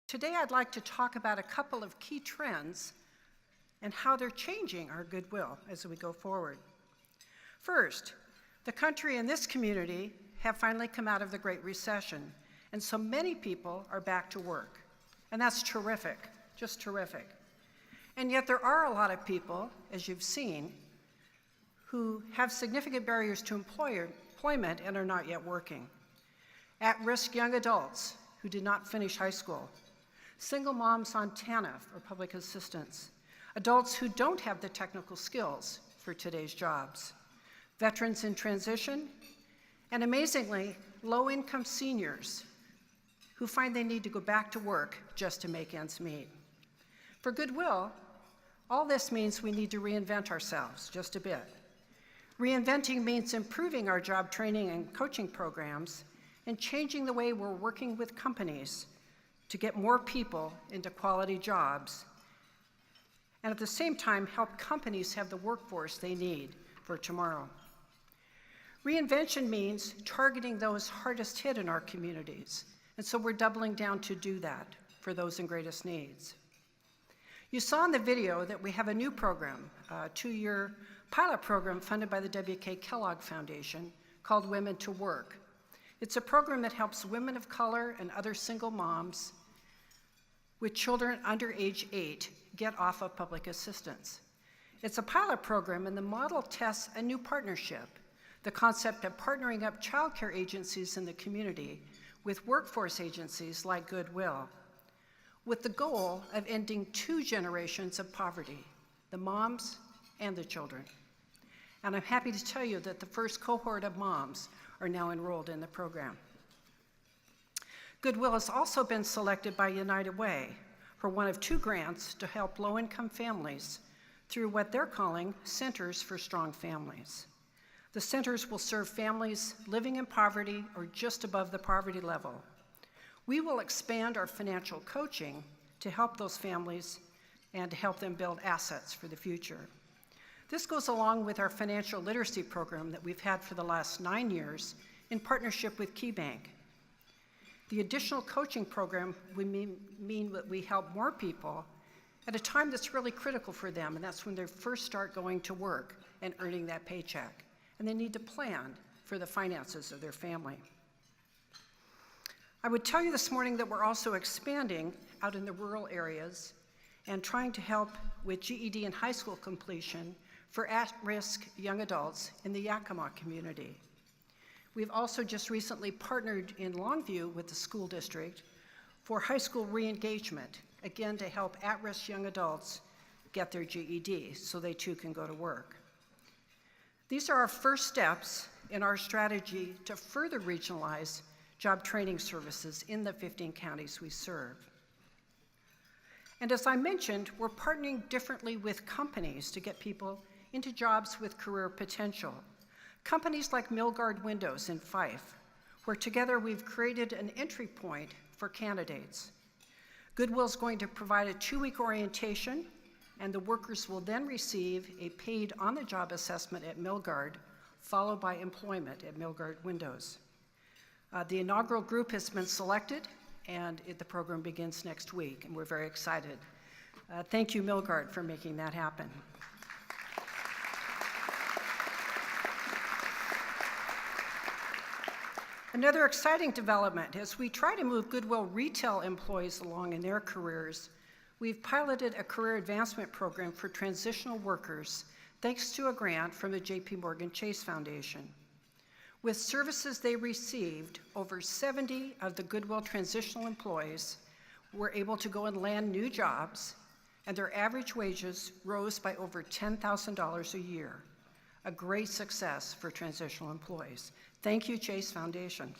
Today I'd like to talk about a couple of key trends and how they're changing our goodwill as we go forward. First, the country and this community have finally come out of the Great Recession, and so many people are back to work. And that's terrific, just terrific. And yet there are a lot of people, as you've seen, who have significant barriers to employment and are not yet working. At-risk young adults who did not finish high school, single moms on TANF or public assistance, adults who don't have the technical skills for today's jobs, veterans in transition, and amazingly, low-income seniors who find they need to go back to work just to make ends meet. For Goodwill, all this means we need to reinvent ourselves just a bit. Reinventing means improving our job training and coaching programs and changing the way we're working with companies to get more people into quality jobs, and at the same time help companies have the workforce they need for tomorrow. Reinvention means targeting those hardest hit in our communities, and so we're doubling down to do that for those in greatest needs. You saw in the video that we have a new program, a 2-year pilot program funded by the W.K. Kellogg Foundation called Women to Work. It's a program that helps women of color and other single moms with children under age 8 get off of public assistance. It's a pilot program, and the model tests a new partnership, the concept of partnering up childcare agencies in the community with workforce agencies like Goodwill, with the goal of ending 2 generations of poverty, the moms and the children. And I'm happy to tell you that the first cohort of moms are now enrolled in the program. Goodwill has also been selected by United Way for one of 2 grants to help low-income families through what they're calling Centers for Strong Families. The centers will serve families living in poverty or just above the poverty level. We will expand our financial coaching to help those families and to help them build assets for the future. This goes along with our financial literacy program that we've had for the last 9 years in partnership with KeyBank. The additional coaching program would mean that we help more people at a time that's really critical for them, and that's when they first start going to work and earning that paycheck. And they need to plan for the finances of their family. I would tell you this morning that we're also expanding out in the rural areas and trying to help with GED and high school completion for at-risk young adults in the Yakima community. We've also just recently partnered in Longview with the school district for high school re-engagement, again to help at-risk young adults get their GED so they too can go to work. These are our first steps in our strategy to further regionalize job training services in the 15 counties we serve. And as I mentioned, we're partnering differently with companies to get people into jobs with career potential. Companies like Milgard Windows in Fife, where together we've created an entry point for candidates. Goodwill's going to provide a 2-week orientation, and the workers will then receive a paid on-the-job assessment at Milgard, followed by employment at Milgard Windows. The inaugural group has been selected, and the program begins next week, and we're very excited. Thank you, Milgard, for making that happen. Another exciting development, as we try to move Goodwill retail employees along in their careers, we've piloted a career advancement program for transitional workers thanks to a grant from the J.P. Morgan Chase Foundation. With services they received, over 70 of the Goodwill transitional employees were able to go and land new jobs, and their average wages rose by over $10,000 a year. A great success for transitional employees. Thank you, Chase Foundation.